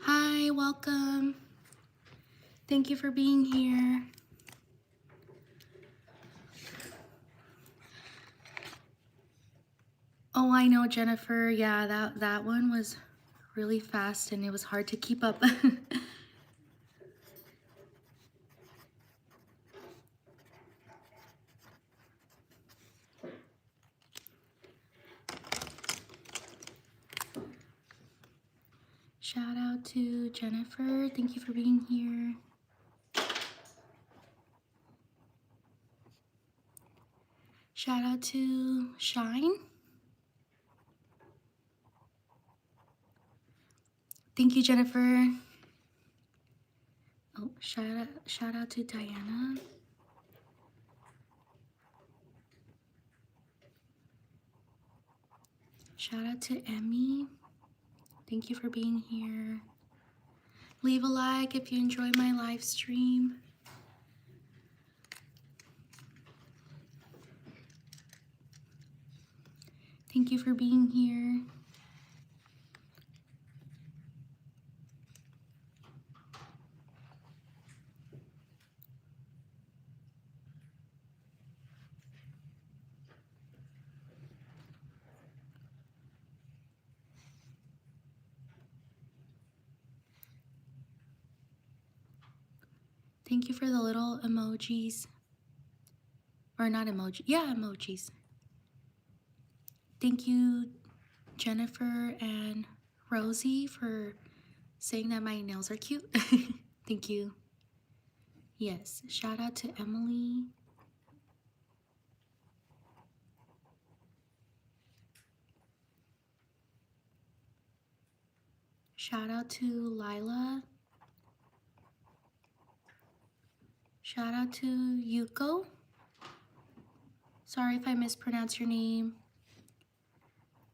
Hi, welcome. Thank you for being here. Oh, I know, Jennifer. Yeah, that one was really fast and it was hard to keep up. Shout out to Jennifer. Thank you for being here. Shout out to Shine. Thank you, Jennifer. Oh, shout out to Diana. Shout out to Emmy. Thank you for being here. Leave a like if you enjoy my live stream. Thank you for being here. Thank you for the little emojis. Or not emoji. Yeah, emojis. Thank you, Jennifer and Rosie, for saying that my nails are cute. Thank you. Yes, shout out to Emily. Shout out to Lila. Shout out to Yuko. Sorry if I mispronounced your name.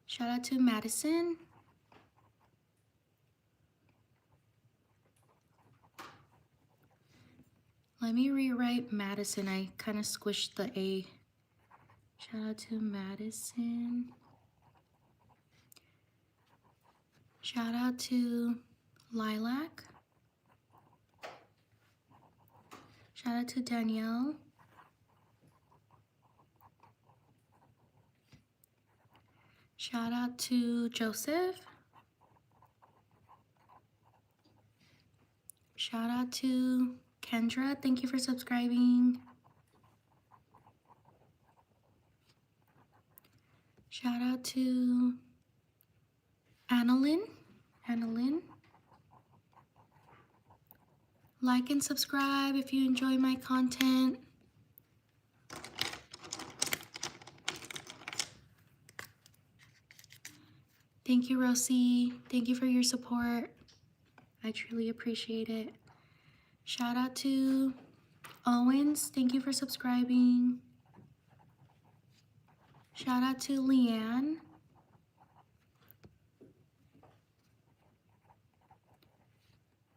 Shout out to Madison. Let me rewrite Madison. I kind of squished the A. Shout out to Madison. Shout out to Lilac. Shout out to Danielle. Shout out to Joseph. Shout out to Kendra. Thank you for subscribing. Shout out to Annalyn. Like and subscribe if you enjoy my content. Thank you, Rosie. Thank you for your support. I truly appreciate it. Shout out to Owens. Thank you for subscribing. Shout out to Leanne.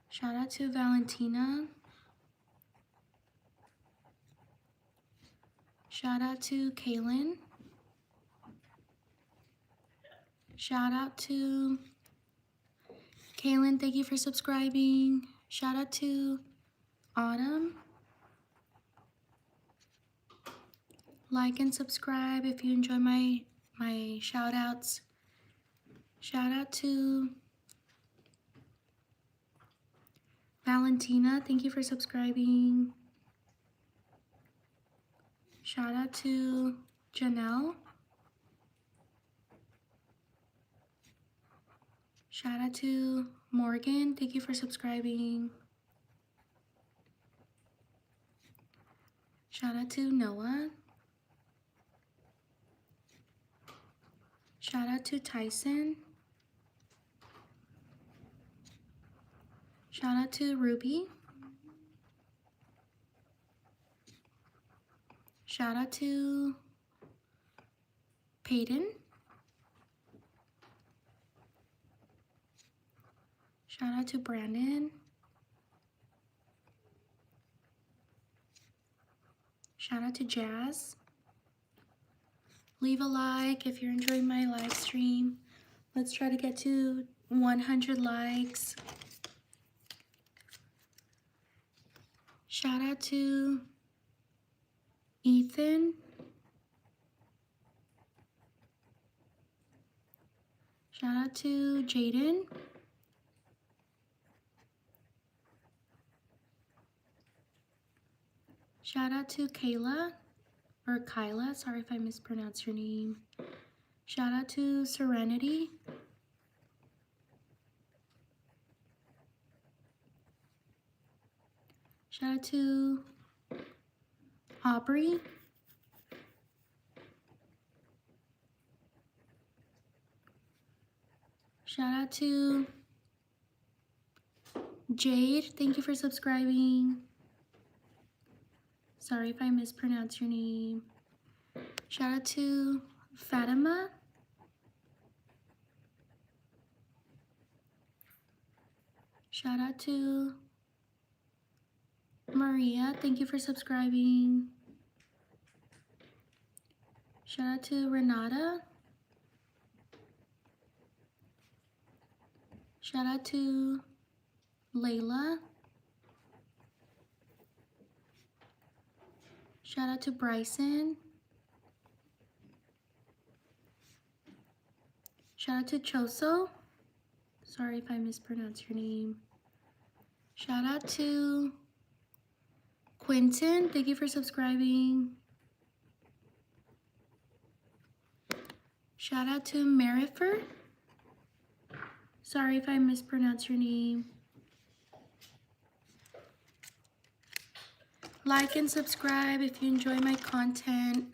Shout out to Valentina. Shout out to Kaylin. Shout out to Kaylin. Thank you for subscribing. Shout out to Autumn. Like and subscribe if you enjoy my shout outs. Shout out to Valentina. Thank you for subscribing. Shout out to Janelle. Shout out to Morgan. Thank you for subscribing. Shout out to Noah. Shout out to Tyson. Shout out to Ruby. Shout out to Peyton. Shout out to Brandon. Shout out to Jazz. Leave a like if you're enjoying my live stream. Let's try to get to 100 likes. Shout out to Ethan. Shout out to Jaden. Shout out to Kayla, or Kyla, sorry if I mispronounced your name. Shout out to Serenity. Shout out to Aubrey. Shout out to Jade. Thank you for subscribing. Sorry if I mispronounced your name. Shout out to Fatima. Shout out to Maria. Thank you for subscribing. Shout out to Renata. Shout out to Layla. Shout out to Bryson. Shout out to Choso. Sorry if I mispronounced your name. Shout out to Quentin. Thank you for subscribing. Shout out to Marifer. Sorry if I mispronounced your name. Like and subscribe if you enjoy my content.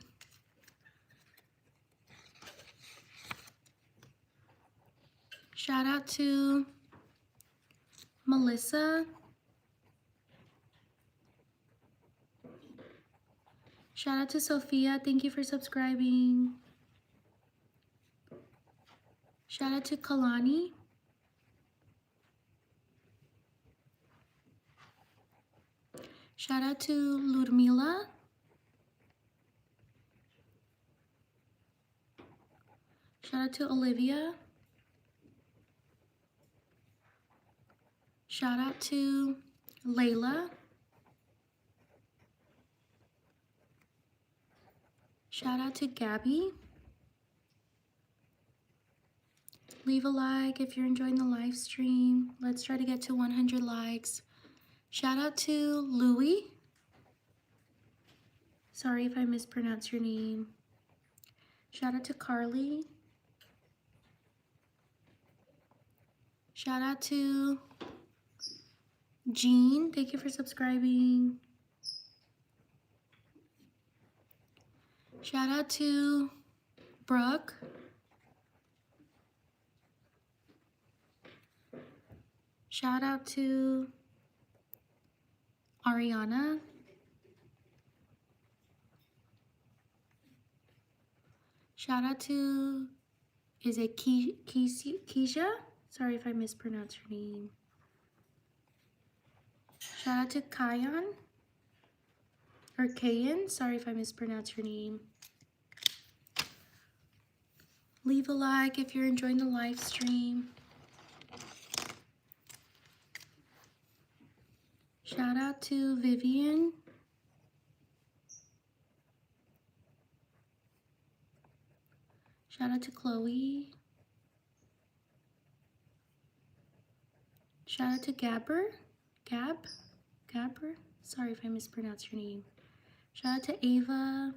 Shout out to Melissa. Shout out to Sophia. Thank you for subscribing. Shout out to Kalani. Shout out to Ludmila. Shout out to Olivia. Shout out to Layla. Shout out to Gabby. Leave a like if you're enjoying the live stream. Let's try to get to 100 likes. Shout out to Louie. Sorry if I mispronounced your name. Shout out to Carly. Shout out to Jean. Thank you for subscribing. Shout out to Brooke. Shout out to Ariana. Shout out to, is it Keisha? Sorry if I mispronounced your name. Shout out to Kayan, or Kayan. Sorry if I mispronounced your name. Leave a like if you're enjoying the live stream. Shout out to Vivian. Shout out to Chloe. Shout out to Gabber. Gabber. Sorry if I mispronounced your name. Shout out to Ava.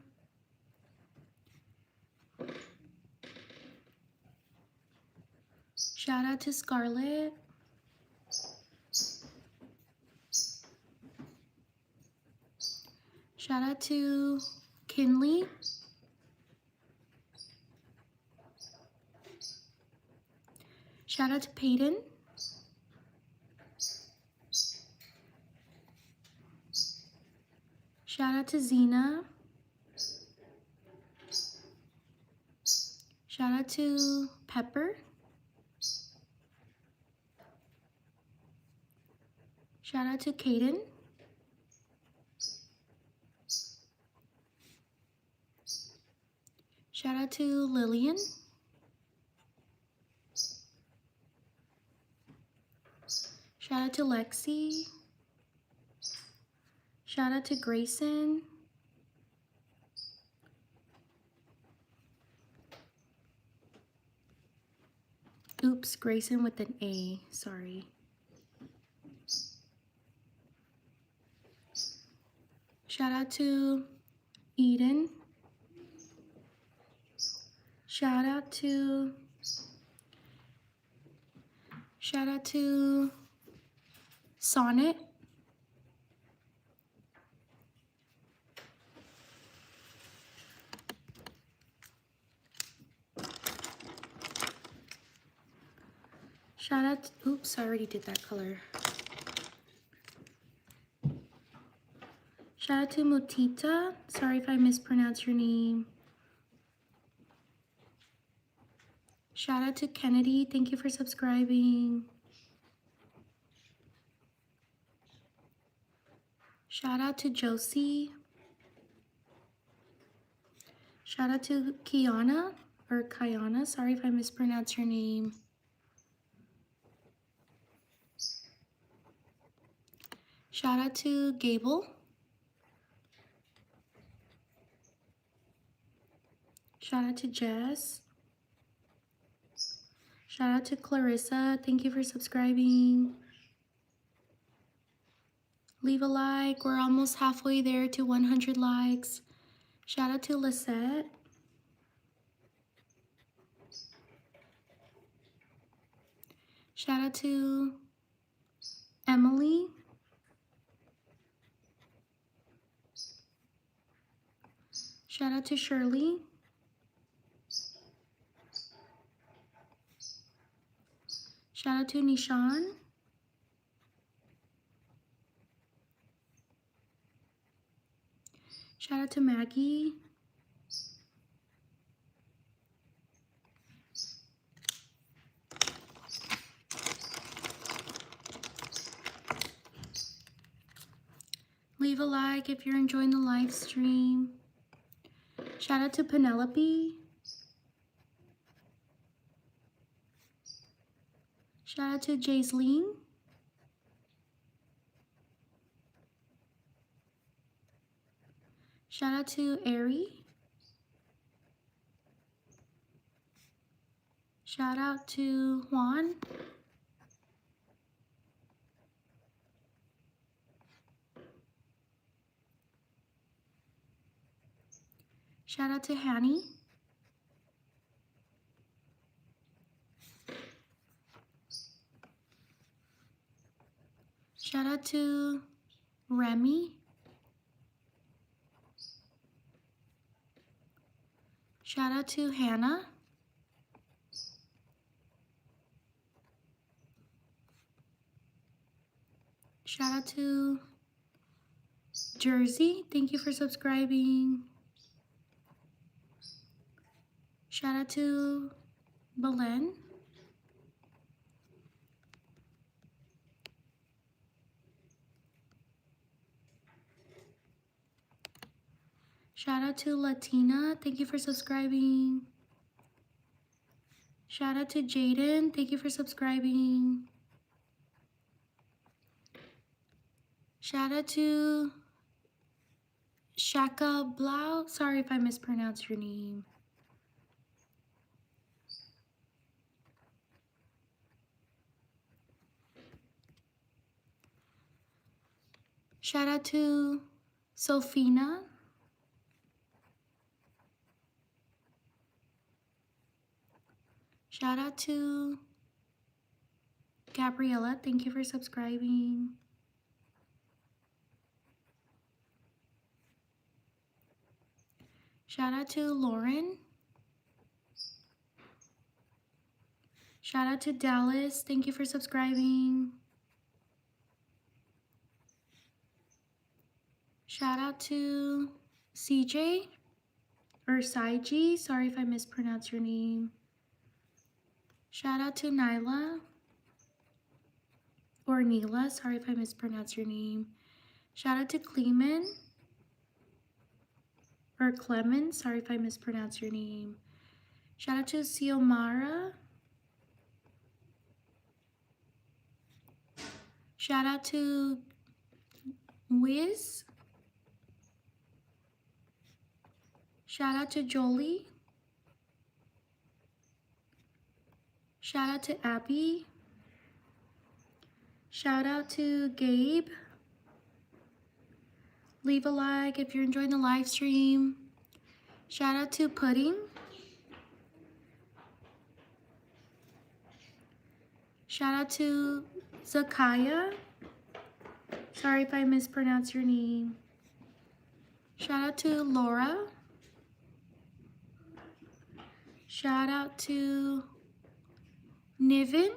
Shout out to Scarlett. Shout out to Kinley. Shout out to Peyton. Shout out to Zena. Shout out to Pepper. Shout out to Kaden. Shout out to Lillian. Shout out to Lexi. Shout out to Grayson. Oops, Grayson with an A, sorry. Shout out to Eden. Shout out to Sonnet. Shout out to, oops, I already did that color. Shout out to Mutita. Sorry if I mispronounced your name. Shout out to Kennedy. Thank you for subscribing. Shout out to Josie. Shout out to Kiana or Kiana. Sorry if I mispronounced your name. Shout out to Gable. Shout out to Jess. Shout out to Clarissa. Thank you for subscribing. Leave a like. We're almost halfway there to 100 likes. Shout out to Lisette. Shout out to Emily. Shout out to Shirley. Shout out to Nishan. Shout out to Maggie. Leave a like if you're enjoying the live stream. Shout out to Penelope. Shout out to Jaisleen. Shout out to Ari. Shout out to Juan. Shout out to Hanny. Shout out to Remy. Shout out to Hannah. Shout out to Jersey. Thank you for subscribing. Shout out to Belen. Shout out to Latina. Thank you for subscribing. Shout out to Jaden. Thank you for subscribing. Shout out to Shaka Blau. Sorry if I mispronounced your name. Shout out to Sophina. Shout out to Gabriella. Thank you for subscribing. Shout out to Lauren. Shout out to Dallas. Thank you for subscribing. Shout out to CJ or Saiji. Sorry if I mispronounced your name. Shout out to Nyla or Neela. Sorry if I mispronounced your name. Shout out to Clemen or Clemens. Sorry if I mispronounced your name. Shout out to Xiomara. Shout out to Wiz. Shout out to Jolie. Shout out to Abby. Shout out to Gabe. Leave a like if you're enjoying the live stream. Shout out to Pudding. Shout out to Zakaya. Sorry if I mispronounce your name. Shout out to Laura. Shout out to Nivin.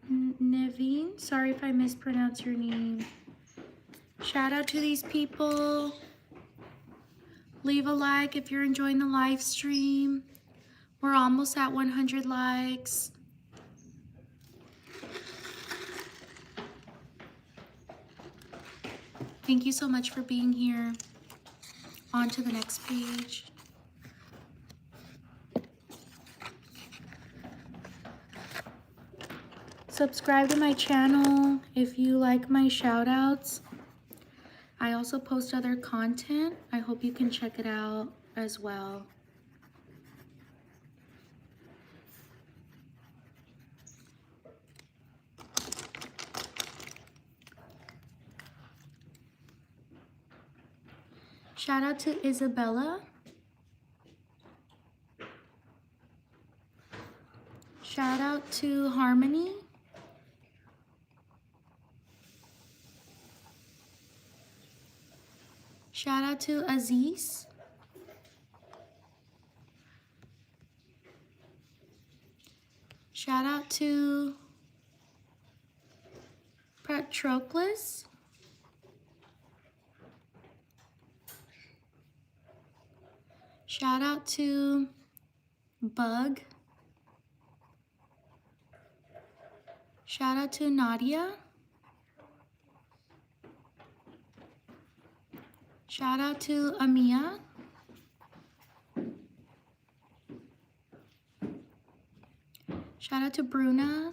Niveen. Sorry if I mispronounce your name. Shout out to these people. Leave a like if you're enjoying the live stream. We're almost at 100 likes. Thank you so much for being here. On to the next page. Subscribe to my channel if you like my shout outs. I also post other content. I hope you can check it out as well. Shout out to Isabella. Shout out to Harmony. Shout out to Aziz. Shout out to Patroclus. Shout out to Bug. Shout out to Nadia. Shout out to Amia. Shout out to Bruna.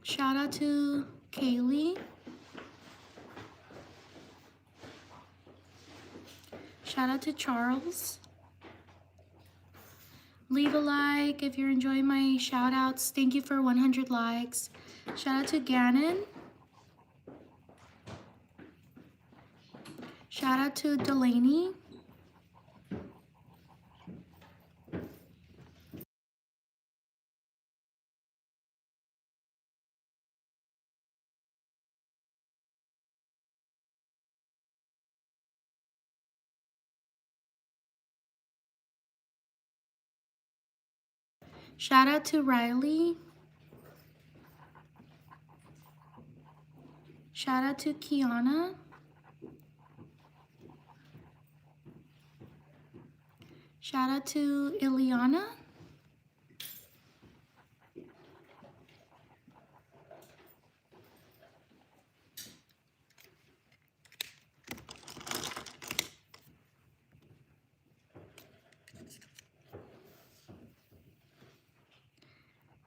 Shout out to Kaylee. Shout out to Charles. Leave a like if you're enjoying my shout outs. Thank you for 100 likes. Shout out to Gannon. Shout out to Delaney. Shout out to Riley. Shout out to Kiana. Shout out to Ileana.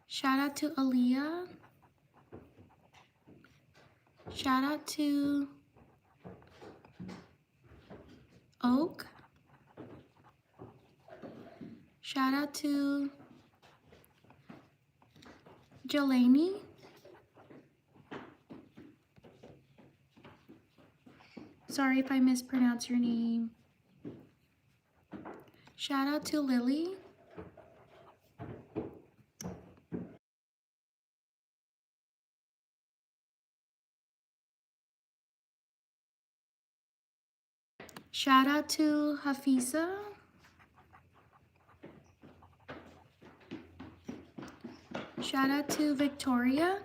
Shout out to Aaliyah. Shout out to Oak. Shout out to Jelani. Sorry if I mispronounce your name. Shout out to Lily. Shout out to Hafiza. Shout out to Victoria.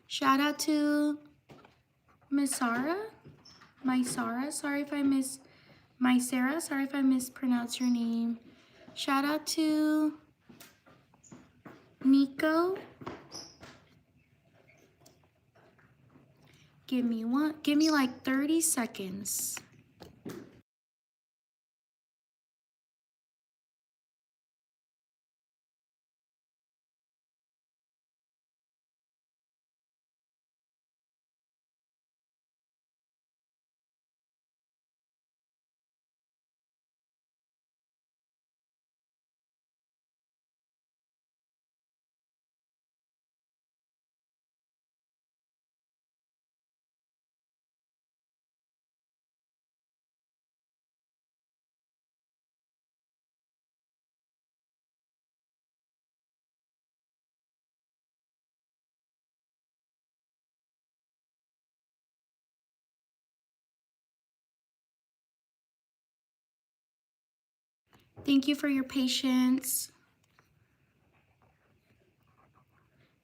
Shout out to Miss Sarah. Sarah, sorry if I mispronounce your name. Shout out to Nico. Give me like 30 seconds. Thank you for your patience.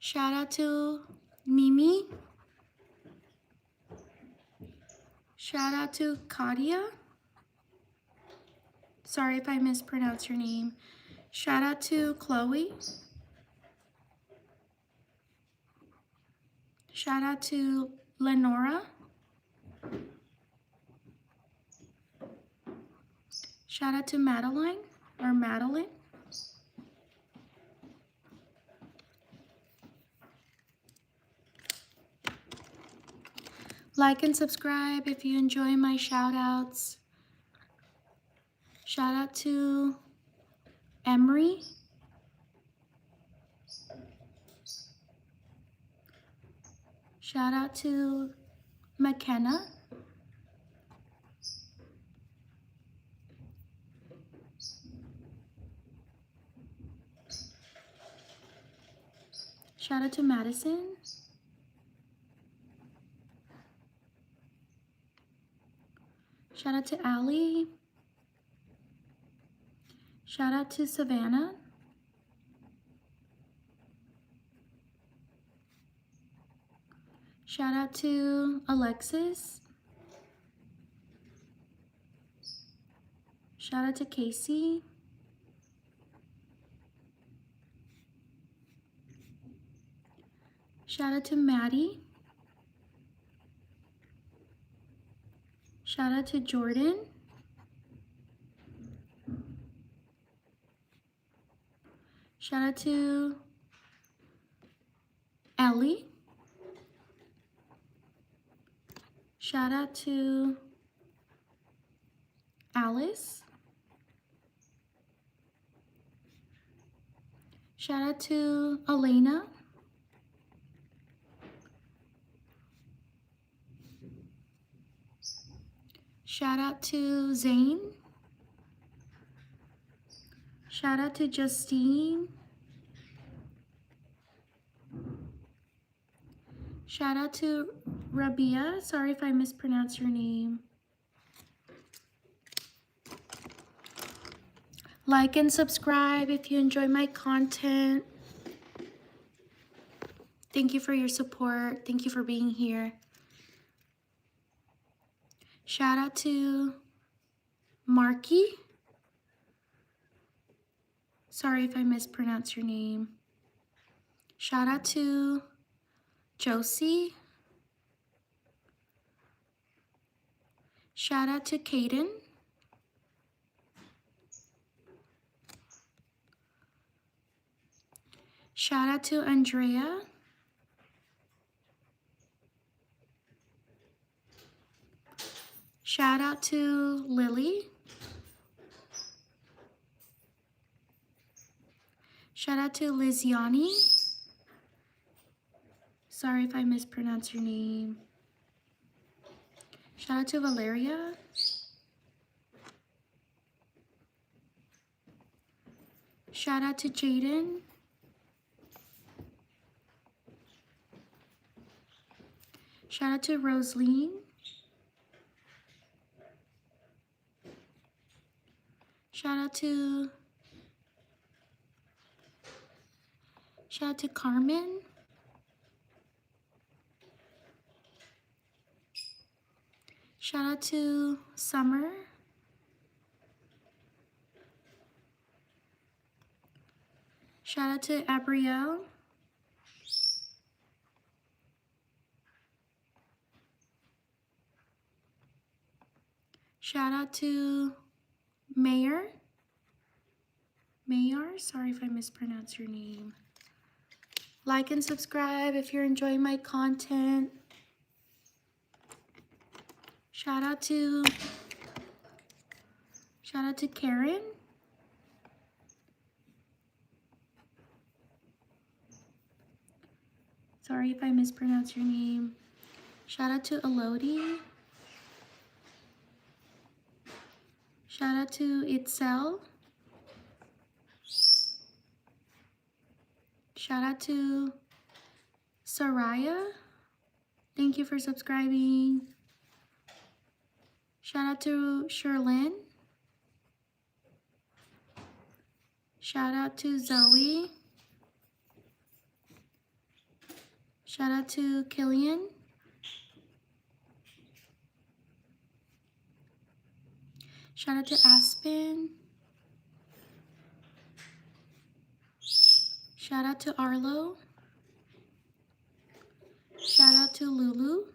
Shout out to Mimi. Shout out to Katia. Sorry if I mispronounce your name. Shout out to Chloe. Shout out to Lenora. Shout out to Madeline. Like and subscribe if you enjoy my shout outs. Shout out to Emery. Shout out to McKenna. Shout out to Madison. Shout out to Allie. Shout out to Savannah. Shout out to Alexis. Shout out to Casey. Shout out to Maddie. Shout out to Jordan. Shout out to Ellie. Shout out to Alice. Shout out to Elena. Shout out to Zane. Shout out to Justine. Shout out to Rabia. Sorry if I mispronounce your name. Like and subscribe if you enjoy my content. Thank you for your support. Thank you for being here. Shout out to Marky. Sorry if I mispronounce your name. Shout out to Josie. Shout out to Kaden. Shout out to Andrea. Shout out to Lily. Shout out to Liziani. Sorry if I mispronounce your name. Shout out to Valeria. Shout out to Jaden. Shout out to Rosaline. Shout out to Carmen. Shout out to Summer. Shout out to Abrielle. Shout out to Mayor. Sorry if I mispronounce your name. Like and subscribe if you're enjoying my content. Shout out to Karen. Sorry if I mispronounce your name. Shout out to Elodie. Shout out to Itzel. Shout out to Soraya. Thank you for subscribing. Shout out to Sherlyn. Shout out to Zoe. Shout out to Killian. Shout out to Aspen. Shout out to Arlo. Shout out to Lulu.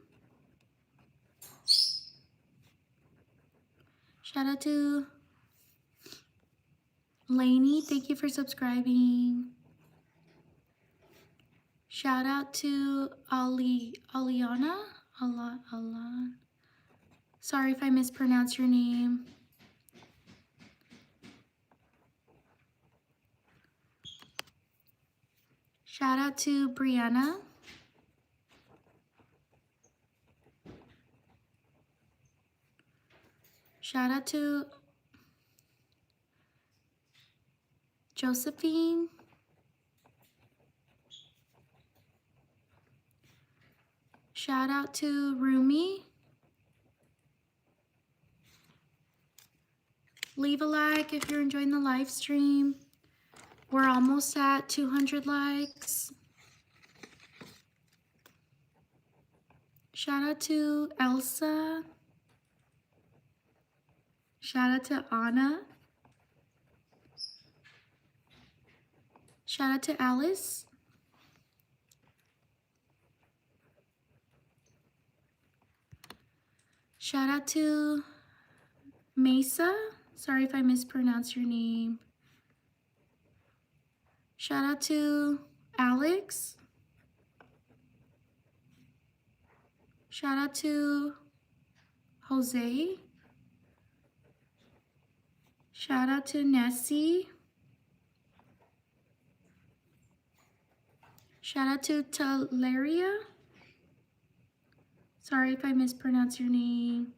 Shout out to Lainey. Thank you for subscribing. Shout out to Aliana. Sorry if I mispronounce your name. Shout out to Brianna. Shout out to Josephine. Shout out to Rumi. Leave a like if you're enjoying the live stream. We're almost at 200 likes. Shout out to Elsa. Shout out to Anna. Shout out to Alice. Shout out to Mesa. Sorry if I mispronounce your name. Shout out to Alex. Shout out to Jose. Shout out to Nessie. Shout out to Talaria. Sorry if I mispronounce your name.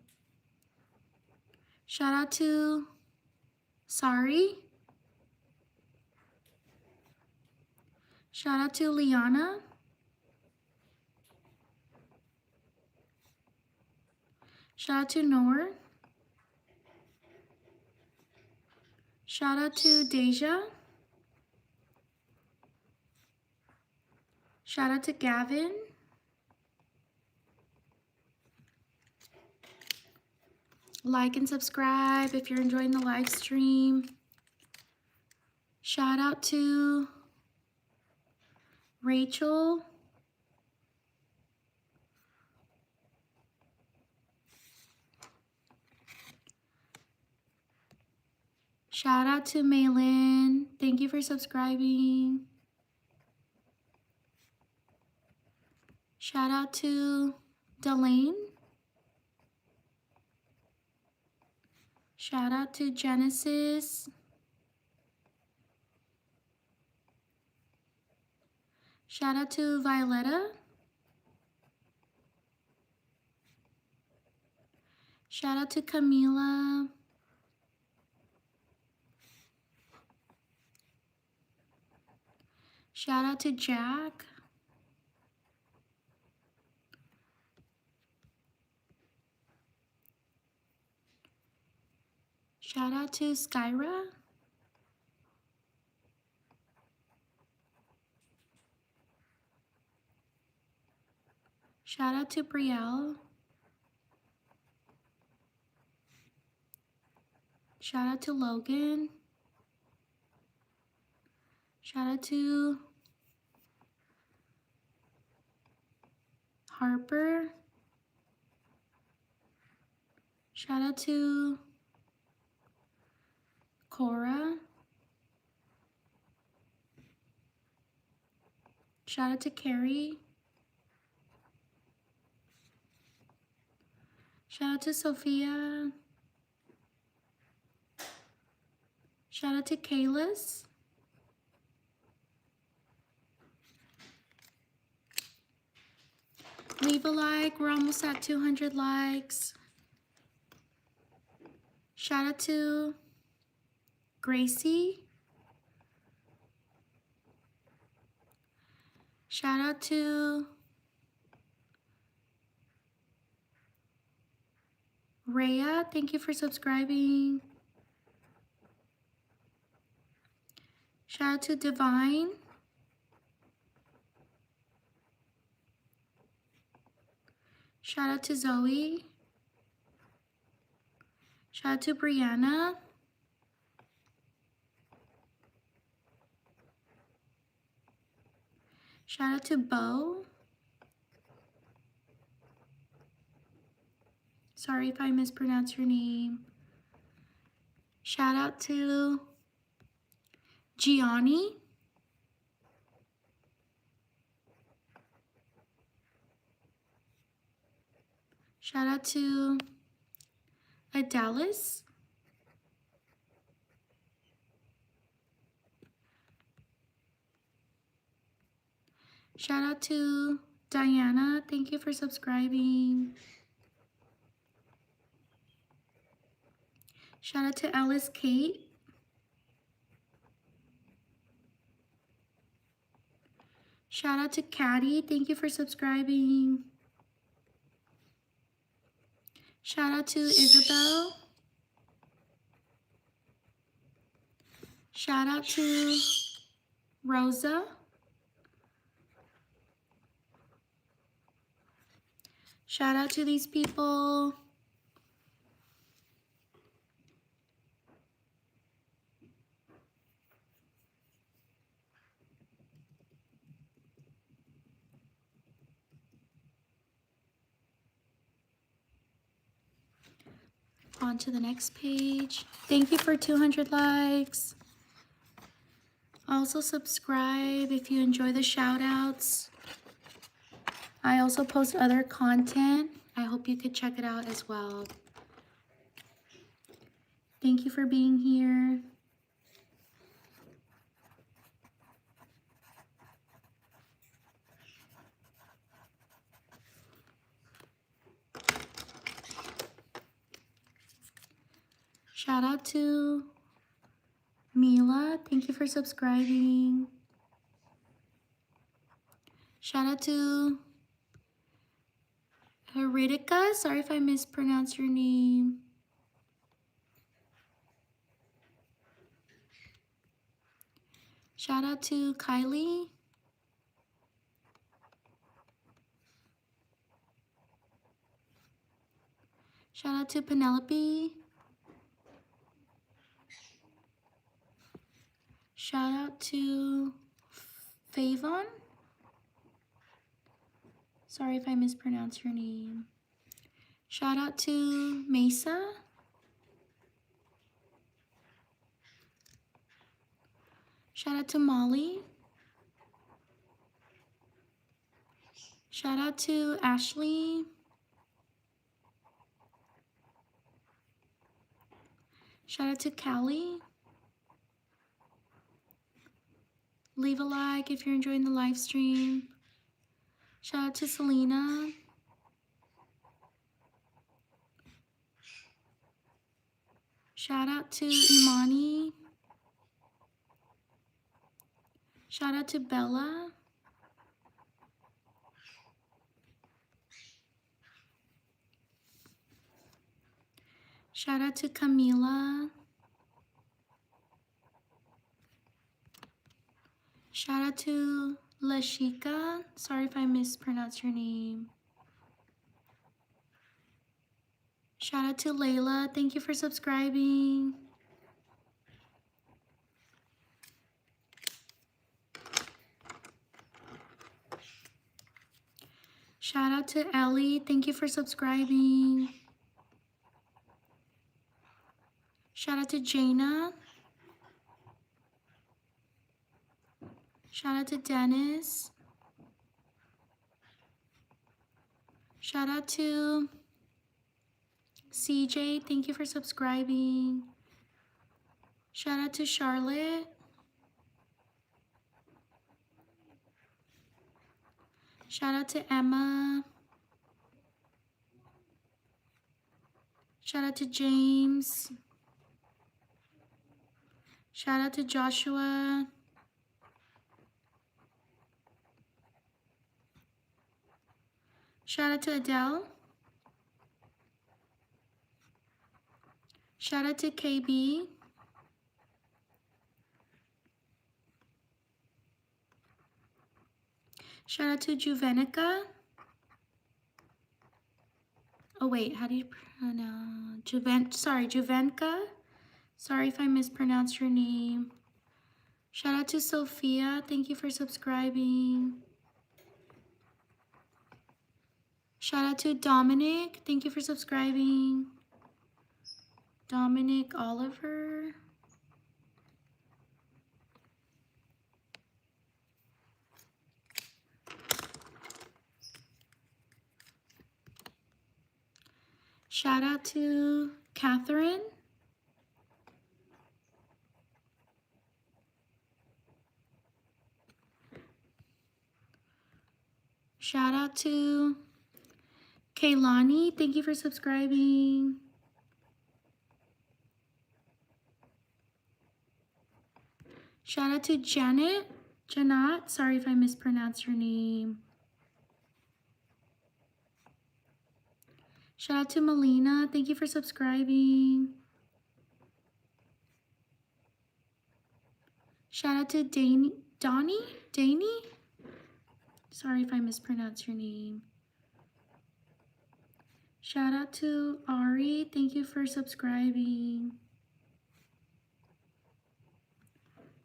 Shout out to Sari. Shout out to Liana. Shout out to Noor. Shout out to Deja. Shout out to Gavin. Like and subscribe if you're enjoying the live stream. Shout out to Rachel. Shout out to Maylin. Thank you for subscribing. Shout out to Delane. Shout out to Genesis. Shout out to Violetta. Shout out to Camila. Shout out to Jack. Shout out to Skyra. Shout out to Brielle. Shout out to Logan. Shout out to Harper. Shout out to Cora. Shout out to Carrie. Shout out to Sophia. Shout out to Kalis. Leave a like. We're almost at 200 likes. Shout out to Gracie. Shout out to Rhea. Thank you for subscribing. Shout out to Divine. Shout out to Zoe. Shout out to Brianna. Shout out to Bo. Sorry if I mispronounce your name. Shout out to Gianni. Shout out to Adalis. Shout out to Diana. Thank you for subscribing. Shout out to Alice Kate. Shout out to Caddy. Thank you for subscribing. Shout out to Isabel. Shout out to Rosa. Shout out to these people. On to the next page. Thank you for 200 likes. Also subscribe if you enjoy the shout outs. I also post other content. I hope you could check it out as well. Thank you for being here. Shout out to Mila. Thank you for subscribing. Shout out to Heridica. Sorry if I mispronounced your name. Shout out to Kylie. Shout out to Penelope. Shout out to Favon. Sorry if I mispronounced your name. Shout out to Mesa. Shout out to Molly. Shout out to Ashley. Shout out to Callie. Leave a like if you're enjoying the live stream. Shout out to Selena. Shout out to Imani. Shout out to Bella. Shout out to Camila. Shout out to Lashika. Sorry if I mispronounced your name. Shout out to Layla. Thank you for subscribing. Shout out to Ellie. Thank you for subscribing. Shout out to Jaina. Shout out to Dennis. Shout out to CJ. Thank you for subscribing. Shout out to Charlotte. Shout out to Emma. Shout out to James. Shout out to Joshua. Shout out to Adele. Shout out to KB. Shout out to Juvenica. Oh wait, how do you pronounce Juvenka? Sorry if I mispronounced your name. Shout out to Sophia. Thank you for subscribing. Shout out to Dominic. Thank you for subscribing. Dominic Oliver. Shout out to Catherine. Shout out to Kaylani. Thank you for subscribing. Shout out to Janet. Janat. Sorry if I mispronounced your name. Shout out to Melina. Thank you for subscribing. Shout out to Donnie? Sorry if I mispronounced your name. Shout out to Ari. Thank you for subscribing.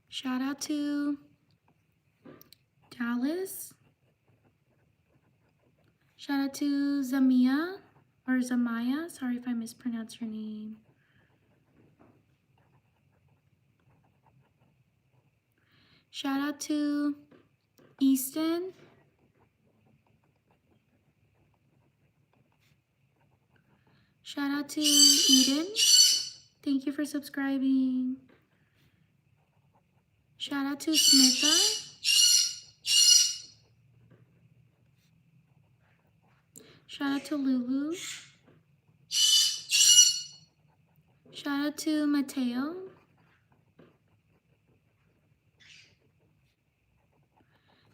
Shout out to Dallas. Shout out to Zamia or Zamaya. Sorry if I mispronounced your name. Shout out to Easton. Shout out to Eden. Thank you for subscribing. Shout out to Smitha. Shout out to Lulu. Shout out to Mateo.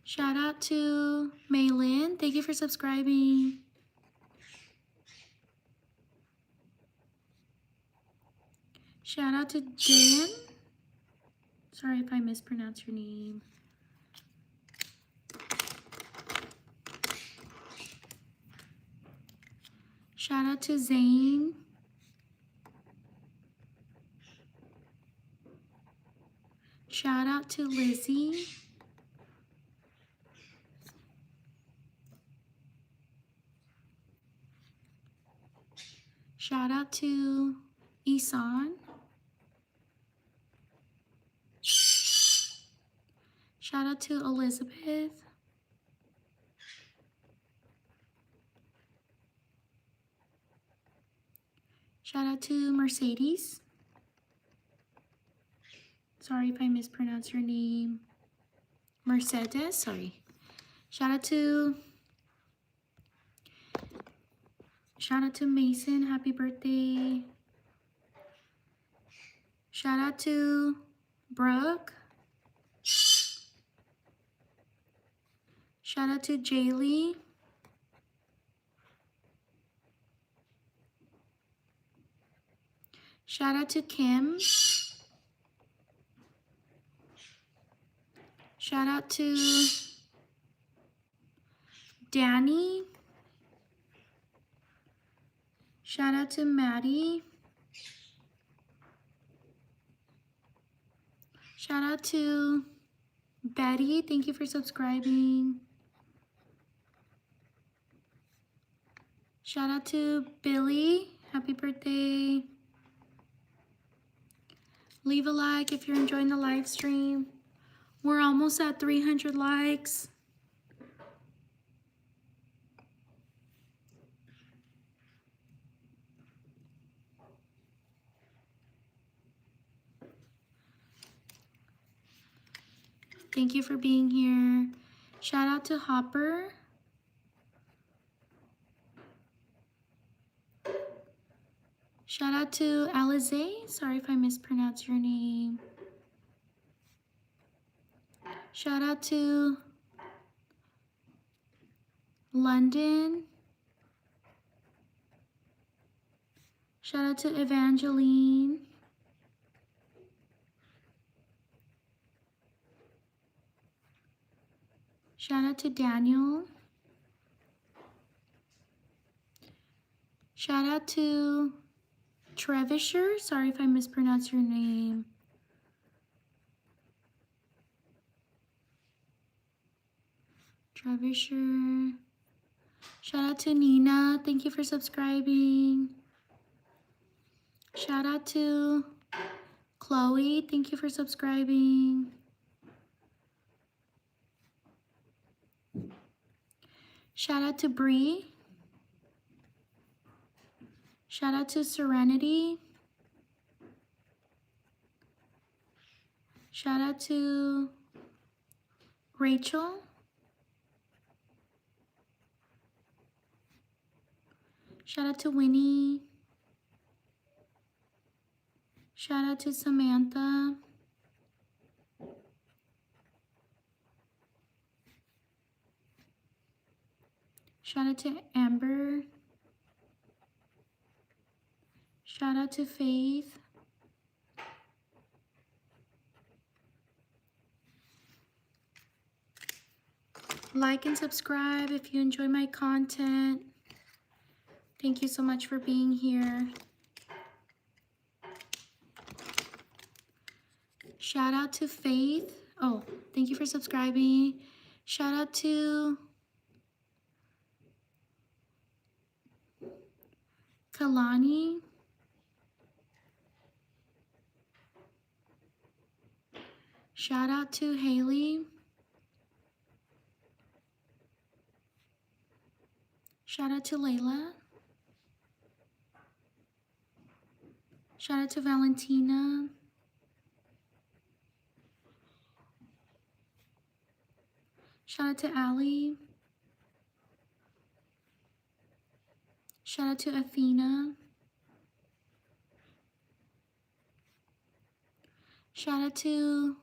Shout out to Maylin. Thank you for subscribing. Shout out to Dan. Sorry if I mispronounced your name. Shout out to Zane. Shout out to Lizzie. Shout out to Isan. Shout out to Elizabeth. Shout out to Mercedes. Sorry if I mispronounced your name. Mercedes, sorry. Shout out to Mason. Happy birthday. Shout out to Brooke. Shout out to Jaylee. Shout out to Kim. Shout out to Danny. Shout out to Maddie. Shout out to Betty. Thank you for subscribing. Shout out to Billy. Happy birthday. Leave a like if you're enjoying the live stream. We're almost at 300 likes. Thank you for being here. Shout out to Hopper. Shout out to Alize. Sorry if I mispronounced your name. Shout out to London. Shout out to Evangeline. Shout out to Daniel. Shout out to Trevisher. Sorry if I mispronounced your name. Trevisher. Shout out to Nina. Thank you for subscribing. Shout out to Chloe. Thank you for subscribing. Shout out to Bree. Shout out to Serenity. Shout out to Rachel. Shout out to Winnie. Shout out to Samantha. Shout out to Amber. Shout out to Faith. Like and subscribe if you enjoy my content. Thank you so much for being here. Shout out to Faith. Oh, thank you for subscribing. Shout out to Kalani. Shout out to Haley. Shout out to Layla. Shout out to Valentina. Shout out to Allie. Shout out to Athena. Shout out to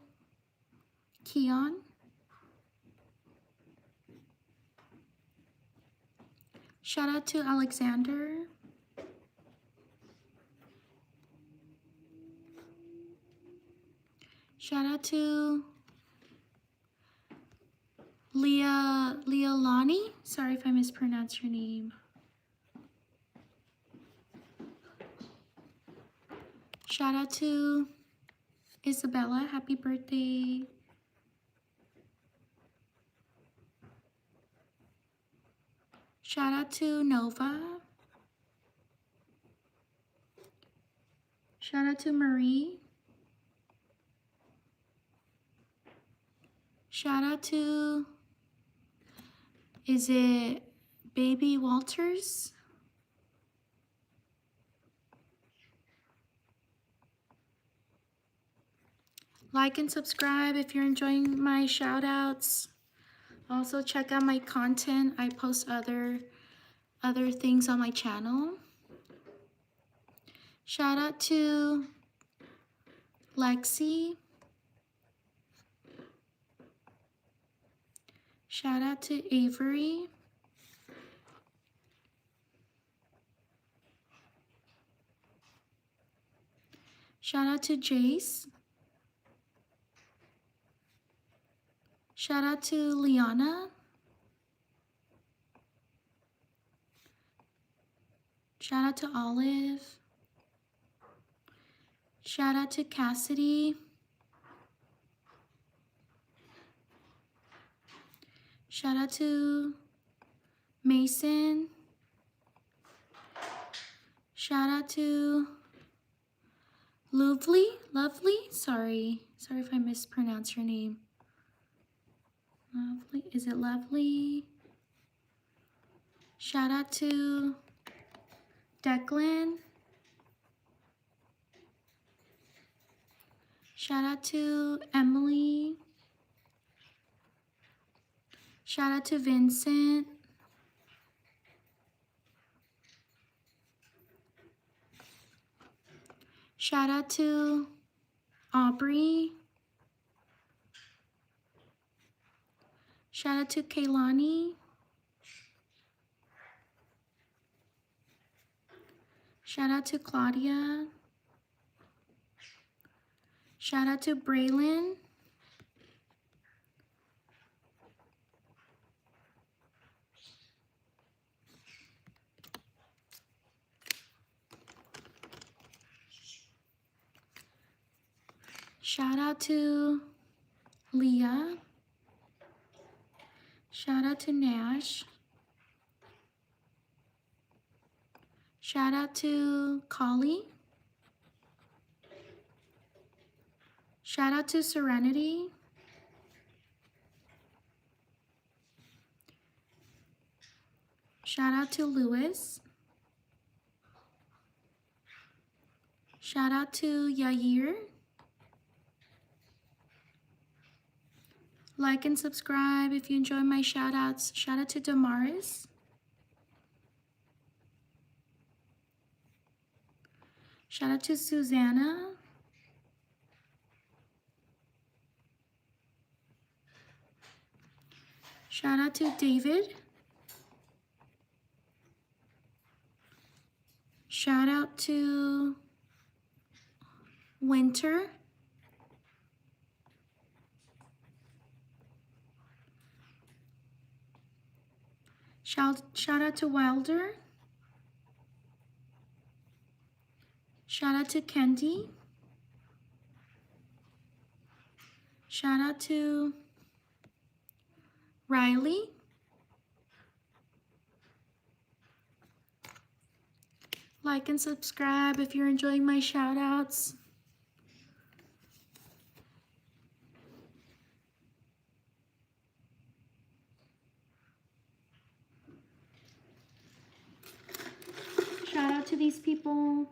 Keon. Shout out to Alexander. Shout out to Leolani. Sorry if I mispronounced your name. Shout out to Isabella. Happy birthday. Shout out to Nova. Shout out to Marie. Shout out to, is it Baby Walters? Like and subscribe if you're enjoying my shout outs. Also check out my content. I post other things on my channel. Shout out to Lexi. Shout out to Avery. Shout out to Jace. Shout out to Liana. Shout out to Olive. Shout out to Cassidy. Shout out to Mason. Shout out to Lovely. Sorry if I mispronounce your name. Lovely, is it Lovely? Shout out to Declan. Shout out to Emily. Shout out to Vincent. Shout out to Aubrey. Shout out to Kaylani. Shout out to Claudia. Shout out to Braylon. Shout out to Leah. Shout out to Nash. Shout out to Collie. Shout out to Serenity. Shout out to Lewis. Shout out to Yair. Like and subscribe if you enjoy my shout outs. Shout out to Damaris. Shout out to Susanna. Shout out to David. Shout out to Winter. Shout out to Wilder. Shout out to Kendi. Shout out to Riley. Like and subscribe if you're enjoying my shout outs. Shout out to these people.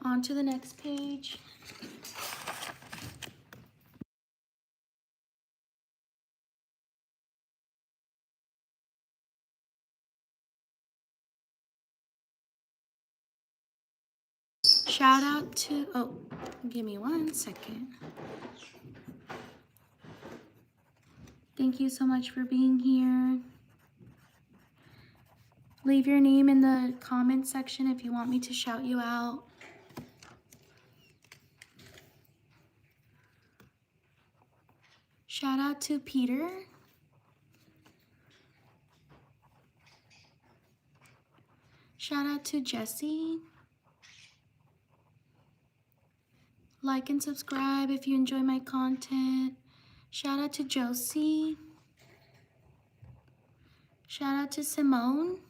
On to the next page. Shout out to, oh, give me 1 second. Thank you so much for being here. Leave your name in the comment section if you want me to shout you out. Shout out to Peter. Shout out to Jesse. Like and subscribe if you enjoy my content. Shout out to Josie. Shout out to Simone.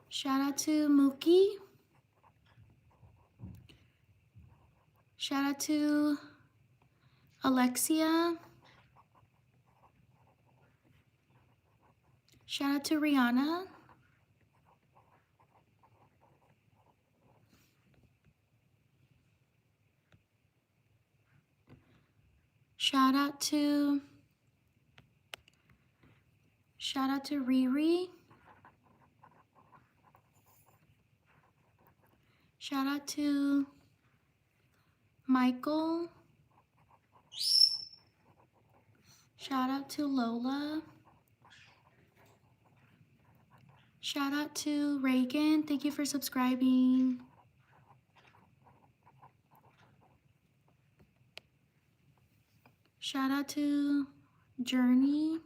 Shout out to Mookie. Shout out to Alexia. Shout out to Rihanna. Shout out to Riri. Shout out to Michael. Shout out to Lola. Shout out to Reagan. Thank you for subscribing. Shout out to Journey.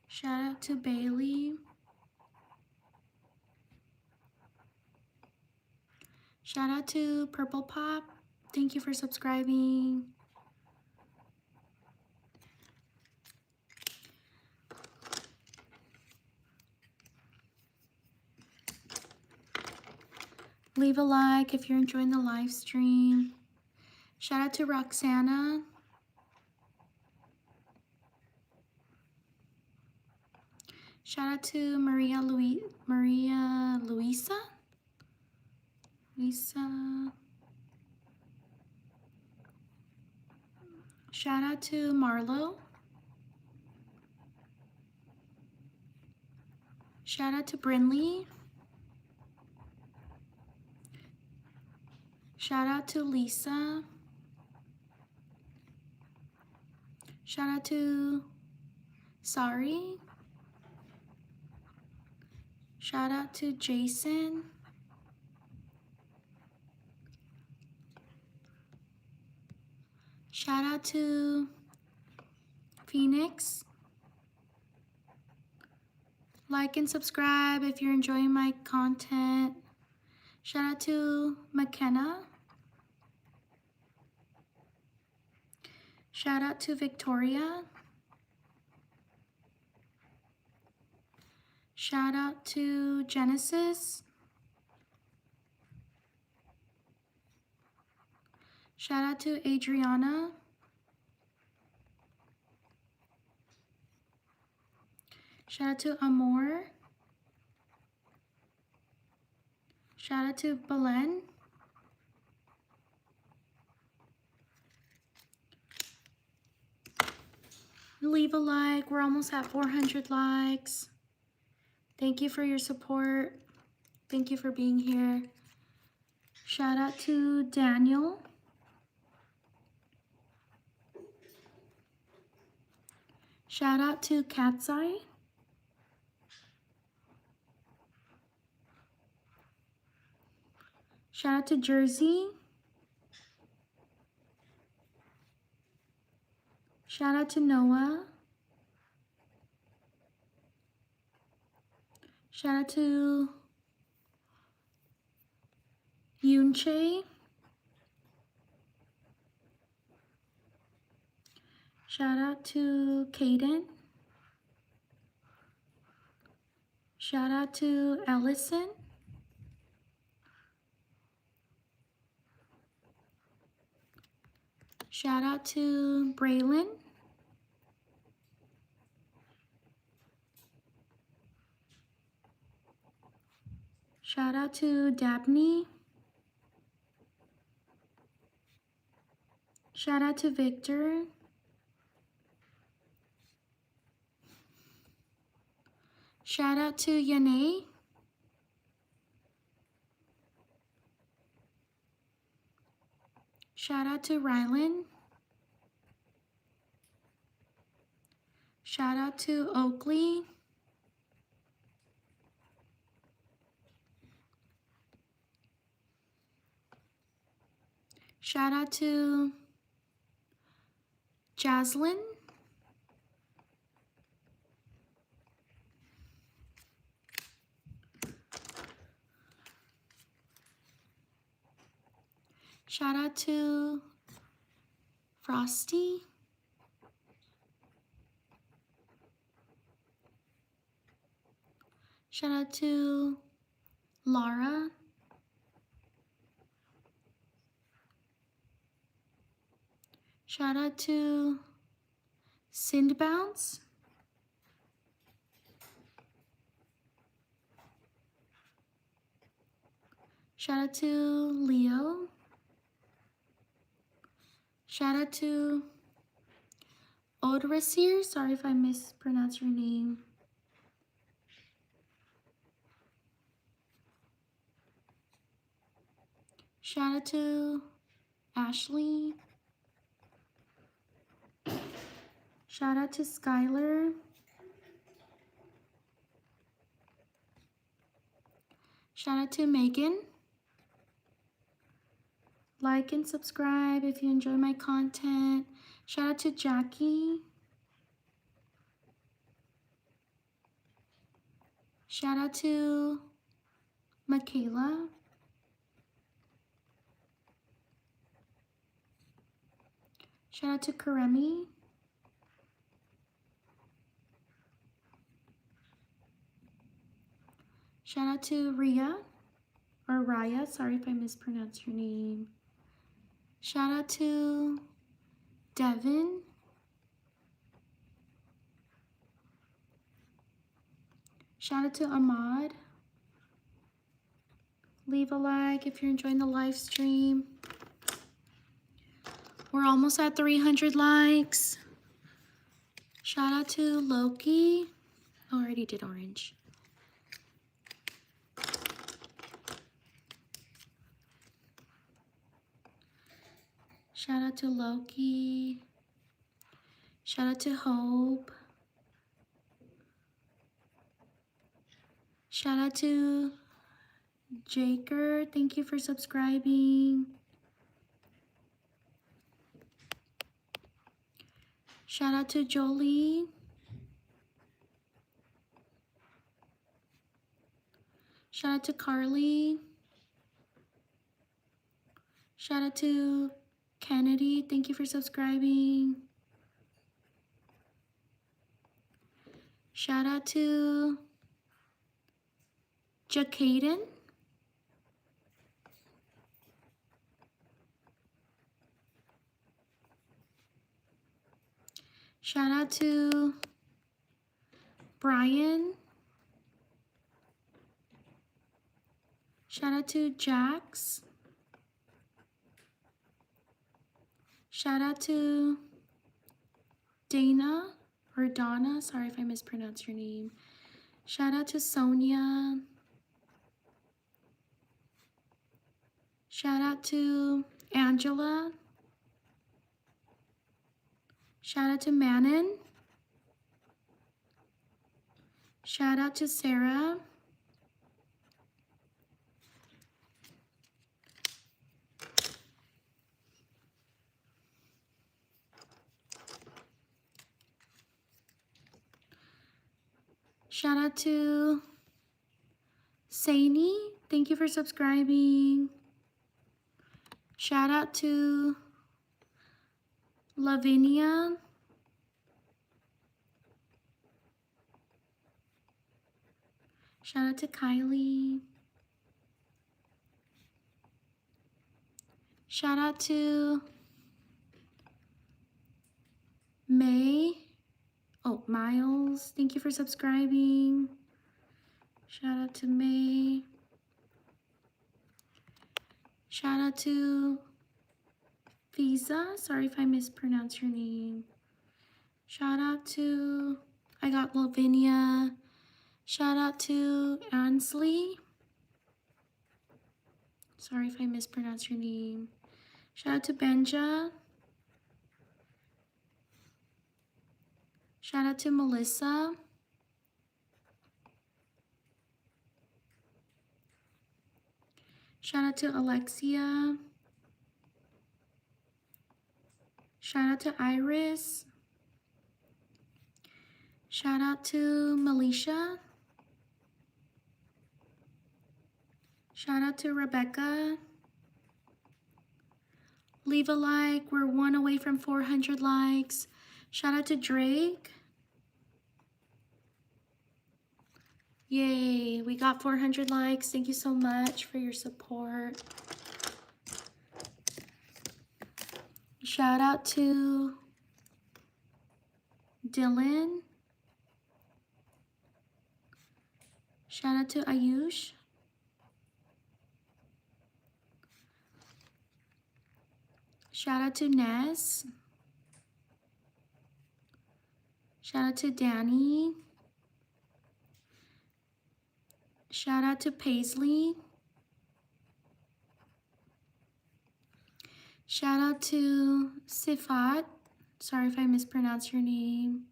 Shout out to Bailey. Shout out to Purple Pop. Thank you for subscribing. Leave a like if you're enjoying the live stream. Shout out to Roxana. Shout out to Maria Luisa. Lisa. Shout out to Marlo. Shout out to Brinley. Shout out to Lisa. Shout out to Sari. Shout out to Jason. Shout out to Phoenix. Like and subscribe if you're enjoying my content. Shout out to McKenna. Shout out to Victoria. Shout out to Genesis. Shout out to Adriana. Shout out to Amor. Shout out to Belen. Leave a like. We're almost at 400 likes. Thank you for your support. Thank you for being here. Shout out to Daniel. Shout out to Cat's Eye. Shout out to Jersey. Shout out to Noah. Shout out to Yunche. Shout out to Kaden. Shout out to Ellison. Shout out to Braylon. Shout out to Dabney. Shout out to Victor. Shout out to Yanae. Shout out to Rylan. Shout out to Oakley. Shout out to Jaslyn. Shout out to Frosty. Shout out to Laura. Shout out to Sindbounce. Shout out to Leo. Shout out to Odrasir. Sorry if I mispronounce your name. Shout out to Ashley. Shout out to Skylar. Shout out to Megan. Like and subscribe if you enjoy my content. Shout out to Jackie. Shout out to Michaela. Shout out to Karemi. Shout out to Ria. or Raya. Sorry if I mispronounced your name. Shout out to Devin. Shout out to Ahmad. Leave a like if you're enjoying the live stream. We're almost at 300 likes. Shout out to Loki. Oh, I already did orange. Shout out to Loki. Shout out to Hope. Shout out to Jaker. Thank you for subscribing. Shout out to Jolie. Shout out to Carly. Shout out to Kennedy. Thank you for subscribing. Shout out to Jacaden. Shout out to Brian. Shout out to Jax. Shout out to Dana or Donna. Sorry if I mispronounced your name. Shout out to Sonia. Shout out to Angela. Shout out to Manon. Shout out to Sarah. Shout out to Saini. Thank you for subscribing. Shout out to Lavinia. Shout out to Kylie. Shout out to May. Oh, Miles. Thank you for subscribing. Shout out to May. Shout out to Visa. Sorry if I mispronounced your name. Shout out to, I got Lavinia. Shout out to Ansley. Sorry if I mispronounced your name. Shout out to Benja. Shout out to Melissa. Shout out to Alexia. Shout out to Iris. Shout out to Melisha. Shout out to Rebecca. Leave a like. We're one away from 400 likes. Shout out to Drake. Yay, we got 400 likes. Thank you so much for your support. Shout out to Dylan. Shout out to Ayush. Shout out to Ness. Shout out to Danny. Shout out to Paisley. Shout out to Sifat. Sorry if I mispronounced your name.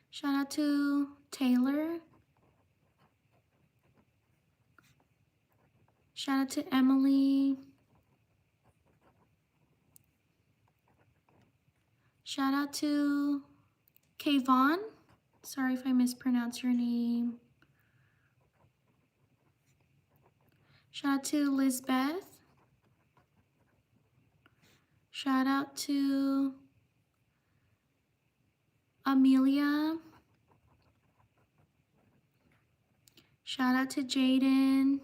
Shout out to Taylor. Shout out to Emily. Shout out to Kayvon. Sorry if I mispronounced your name. Shout out to Lizbeth. Shout out to Amelia. Shout out to Jaden.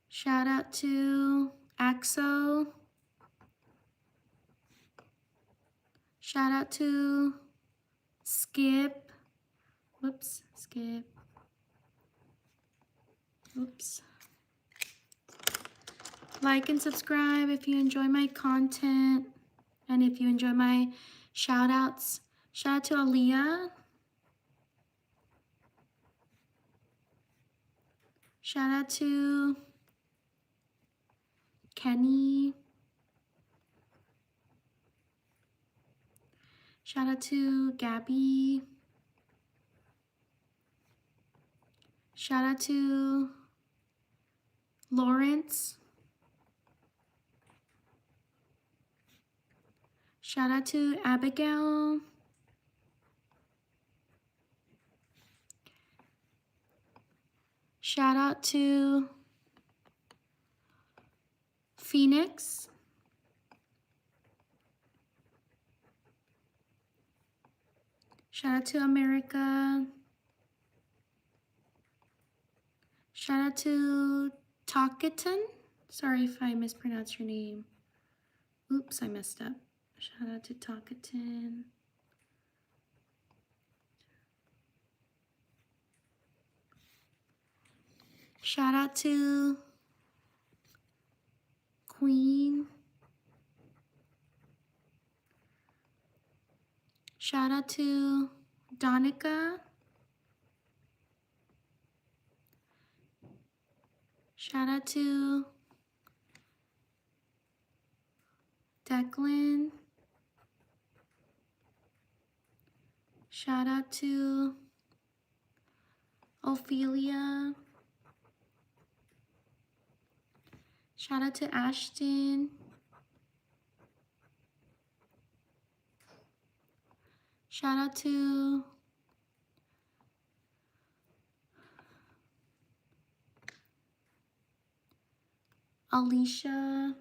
Shout out to Axo. Shout out to Skip. Whoops, Skip. Oops. Like and subscribe if you enjoy my content and if you enjoy my shout outs. Shout out to Aaliyah. Shout out to Kenny. Shout out to Gabby. Shout out to Lawrence. Shout out to Abigail. Shout out to Phoenix. Shout out to America. Shout out to Talkaton. Sorry if I mispronounced your name. Oops, I messed up. Shout out to Talkaton. Shout out to Queen. Shout out to Donica. Shout out to Declan. Shout out to Ophelia. Shout out to Ashton. Shout out to Alicia.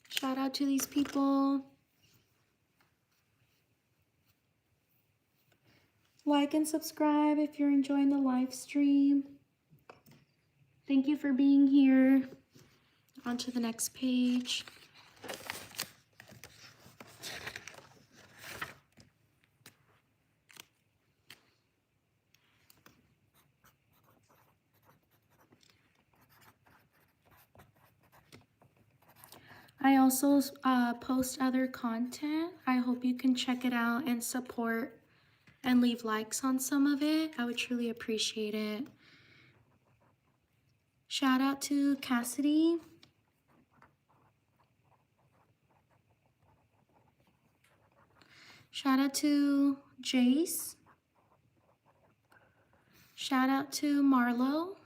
Shout out to these people. Like and subscribe if you're enjoying the live stream. Thank you for being here. On to the next page. I also post other content. I hope you can check it out and support and leave likes on some of it. I would truly appreciate it. Shout out to Cassidy. Shout out to Jace. Shout out to Marlo.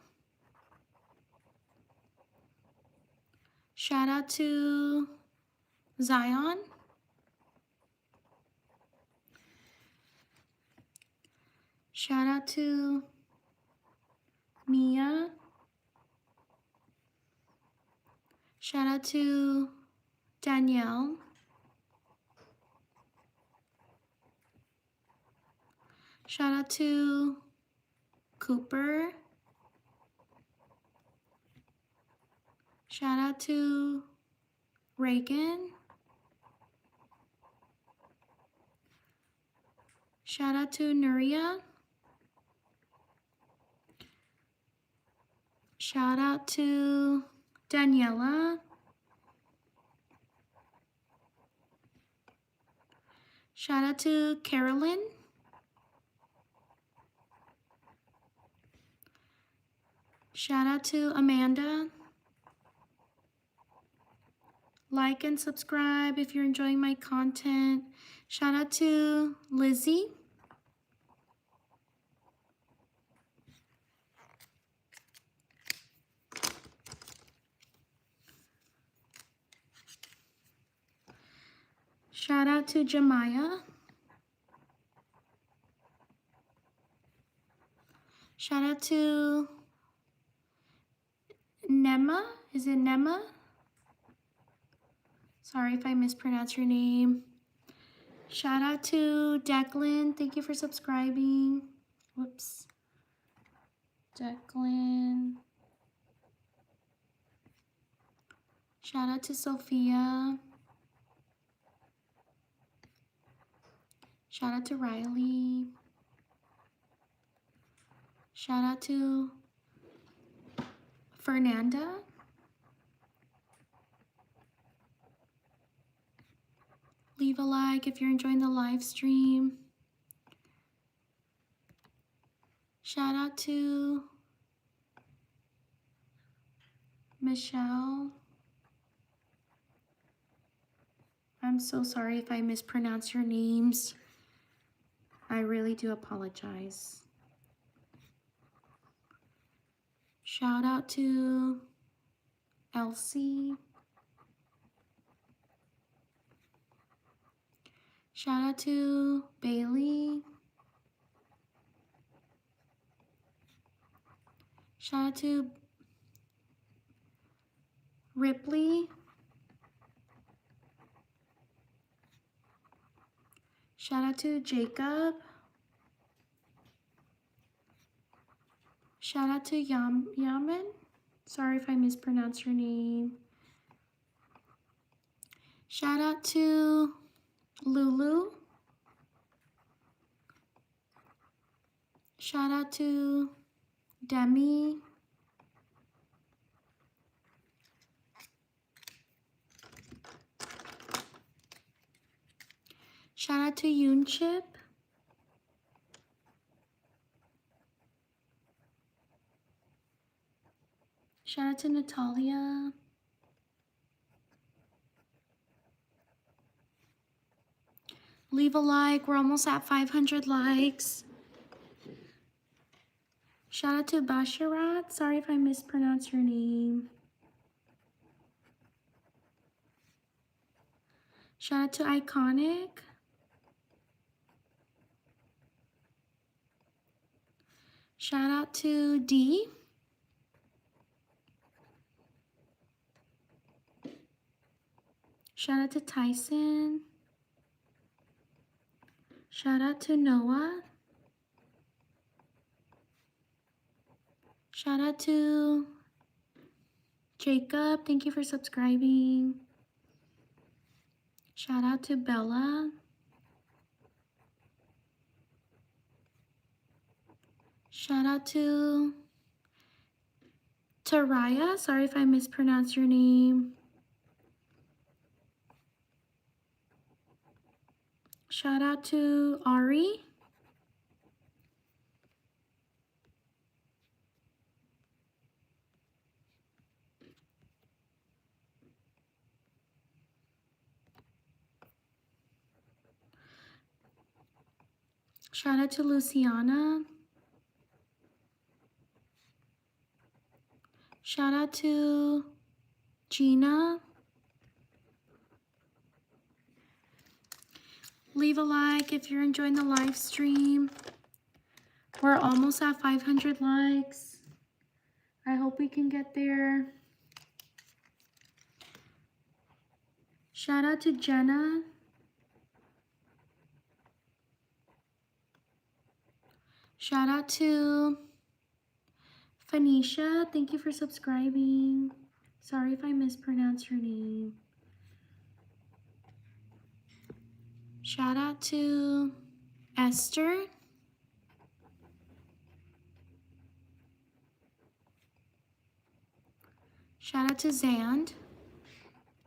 Shout out to Zion. Shout out to Mia. Shout out to Danielle. Shout out to Cooper. Shout out to Reagan. Shout out to Nuria. Shout out to Daniela. Shout out to Carolyn. Shout out to Amanda. Like and subscribe if you're enjoying my content. Shout out to Lizzie. Shout out to Jemiah. Shout out to Nema. Is it Nema? Sorry if I mispronounce your name. Shout out to Declan. Thank you for subscribing. Whoops. Declan. Shout out to Sophia. Shout out to Riley. Shout out to Fernanda. Leave a like if you're enjoying the live stream. Shout out to Michelle. I'm so sorry if I mispronounce your names. I really do apologize. Shout out to Elsie. Shout out to Bailey. Shout out to Ripley. Shout out to Jacob. Shout out to Yaman. Sorry if I mispronounce your name. Shout out to Lulu. Shout out to Demi. Shout out to Yoonchip. Shout out to Natalia. Leave a like. We're almost at 500 likes. Shout out to Basharat. Sorry if I mispronounce your name. Shout out to Iconic. Shout out to D. Shout out to Tyson. Shout out to Noah. Shout out to Jacob. Thank you for subscribing. Shout out to Bella. Shout out to Taraya. Sorry if I mispronounced your name. Shout out to Ari. Shout out to Luciana. Shout out to Gina. Leave a like if you're enjoying the live stream. We're almost at 500 likes. I hope we can get there. Shout out to Jenna. Shout out to Phoenicia. Thank you for subscribing. Sorry if I mispronounced your name. Shout out to Esther. Shout out to Zand,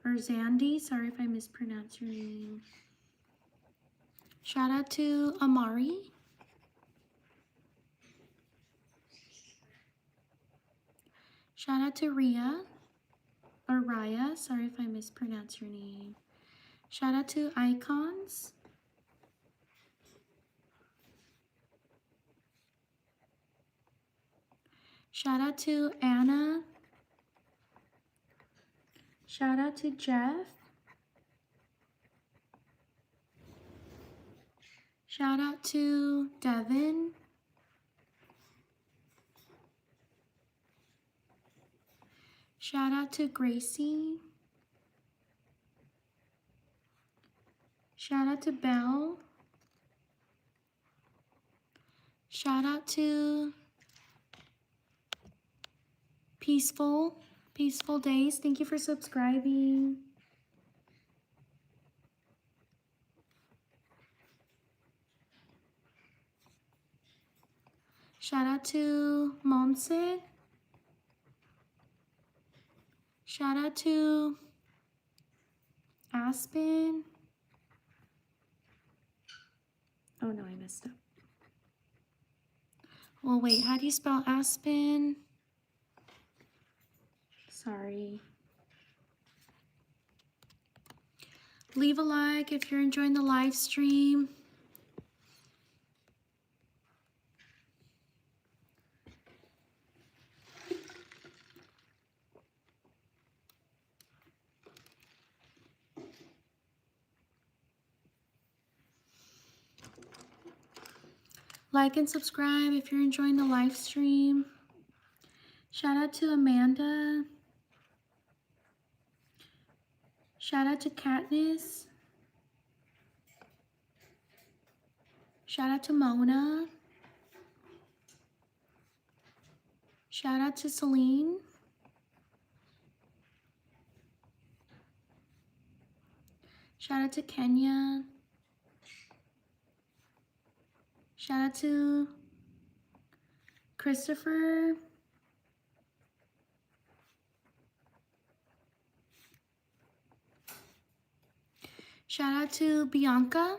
or Zandy. Sorry if I mispronounced your name. Shout out to Amari. Shout out to Ria, or Raya. Sorry if I mispronounced your name. Shout out to Icons. Shout out to Anna. Shout out to Jeff. Shout out to Devin. Shout out to Gracie. Shout out to Belle. Shout out to Peaceful Days. Thank you for subscribing. Shout out to Monse. Shout out to Aspen. Oh no, I messed up. Well, wait, how do you spell Aspen? Sorry. Leave a like if you're enjoying the live stream. Like and subscribe if you're enjoying the live stream. Shout out to Amanda. Shout out to Katniss. Shout out to Mona. Shout out to Celine. Shout out to Kenya. Shout out to Christopher. Shout out to Bianca.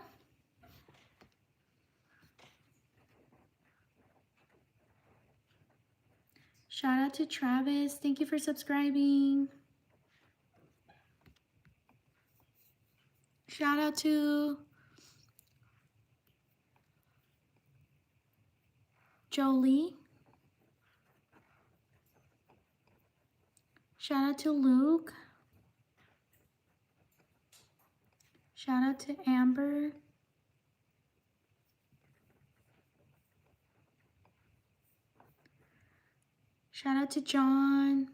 Shout out to Travis. Thank you for subscribing. Shout out to Jolie. Shout out to Luke. Shout out to Amber. Shout out to John.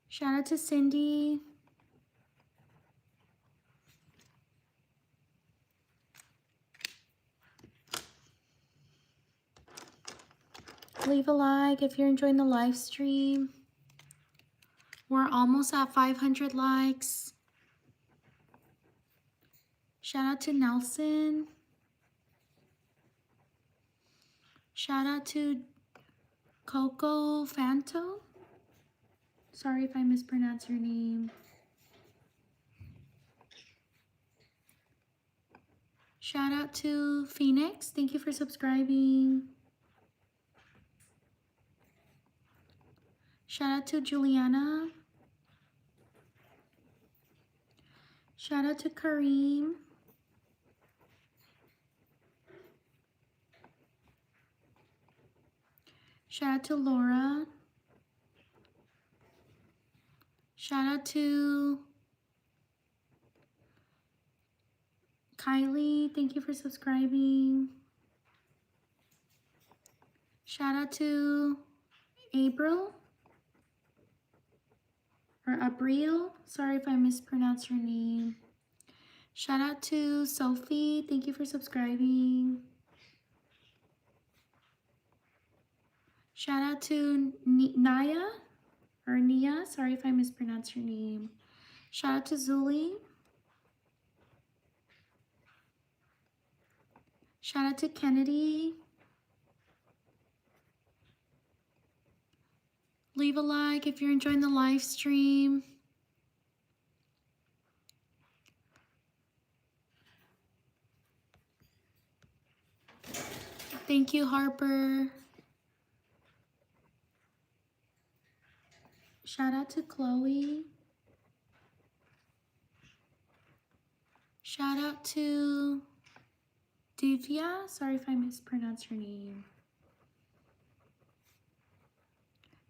Shout out to Cindy. Leave a like if you're enjoying the live stream. We're almost at 500 likes. Shout out to Nelson. Shout out to Coco Fanto. Sorry if I mispronounce your name. Shout out to Phoenix. Thank you for subscribing. Shout out to Juliana. Shout out to Kareem. Shout out to Laura. Shout out to Kylie. Thank you for subscribing. Shout out to April. Or Abril. Sorry if I mispronounced your name. Shout out to Sophie. Thank you for subscribing. Shout out to Naya. Or Nia. Sorry if I mispronounced your name. Shout out to Zuli. Shout out to Kennedy. Leave a like if you're enjoying the live stream. Thank you, Harper. Shout out to Chloe. Shout out to Divya. Sorry if I mispronounced your name.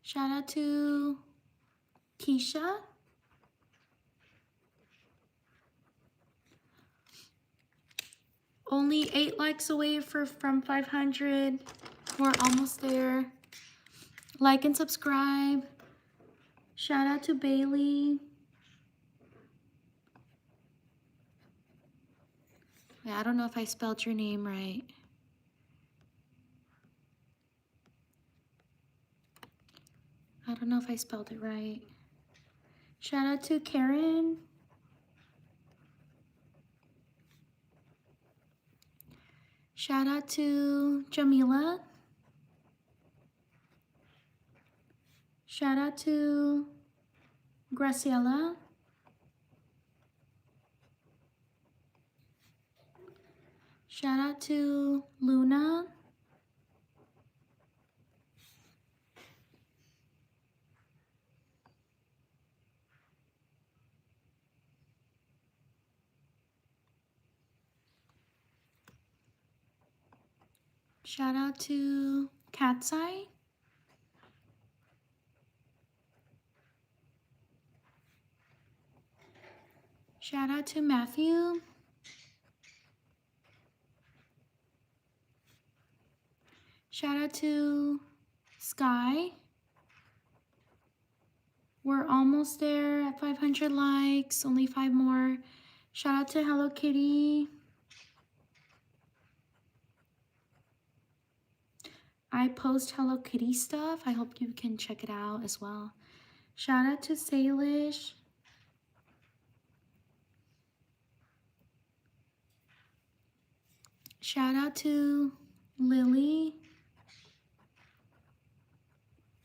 Shout out to Keisha. Only 8 likes away from 500. We're almost there. Like and subscribe. Shout out to Bailey. I don't know if I spelled your name right. I don't know if I spelled it right. Shout out to Karen. Shout out to Jamila. Shout out to Graciela. Shout out to Luna. Shout out to Cat's Eye. Shout out to Matthew. Shout out to Sky. We're almost there at 500 likes, only 5 more. Shout out to Hello Kitty. I post Hello Kitty stuff. I hope you can check it out as well. Shout out to Salish. Shout out to Lily.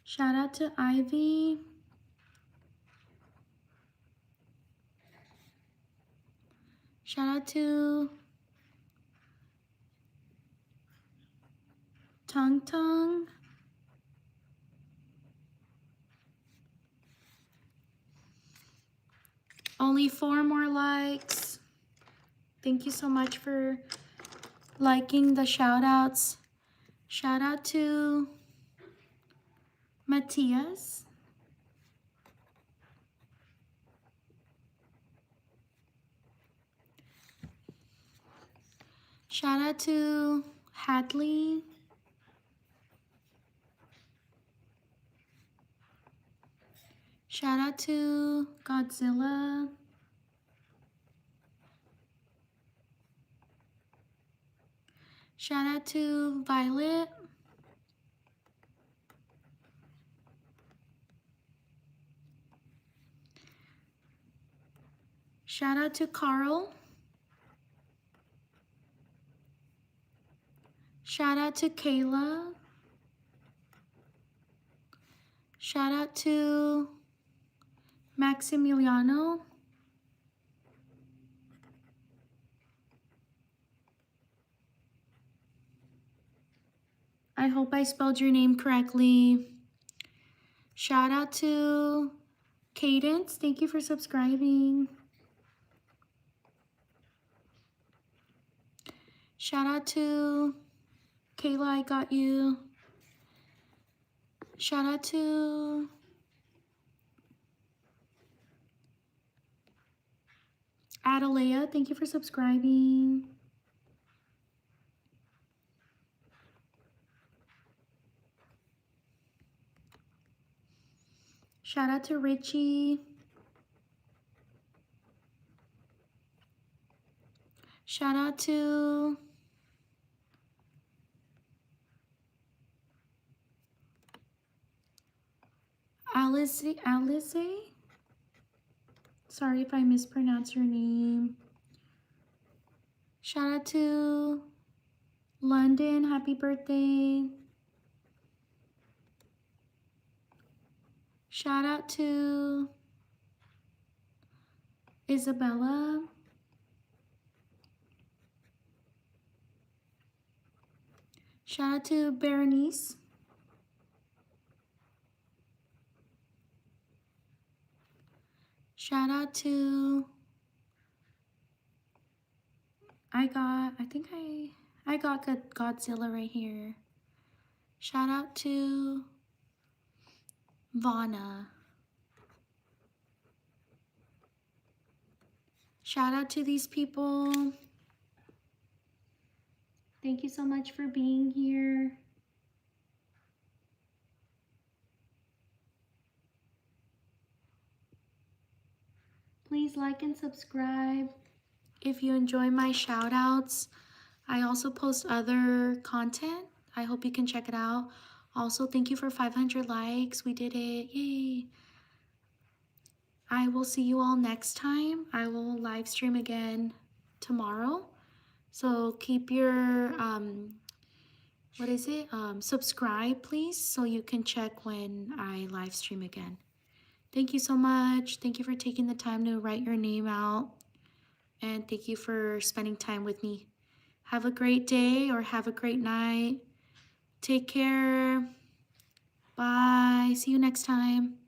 Shout out to Ivy. Shout out to Tung Tung. Only 4 more likes. Thank you so much for liking the shout outs. Shout out to Matthias. Shout out to Hadley. Shout out to Godzilla. Shout out to Violet. Shout out to Carl. Shout out to Kayla. Shout out to Maximiliano. I hope I spelled your name correctly. Shout out to Cadence. Thank you for subscribing. Shout out to Kayla, I got you. Shout out to Adalea. Thank you for subscribing. Shout out to Richie. Shout out to Alice. Sorry if I mispronounce your name. Shout out to London. Happy birthday. Shout out to Isabella. Shout out to Berenice. Shout out to, I think I got Godzilla right here. Shout out to Vana. Shout out to these people. Thank you so much for being here. Please like and subscribe if you enjoy my shout outs. I also post other content. I hope you can check it out. Also, thank you for 500 likes. We did it. Yay. I will see you all next time. I will live stream again tomorrow. So keep your, subscribe please, so you can check when I live stream again. Thank you so much. Thank you for taking the time to write your name out. And thank you for spending time with me. Have a great day or have a great night. Take care. Bye. See you next time.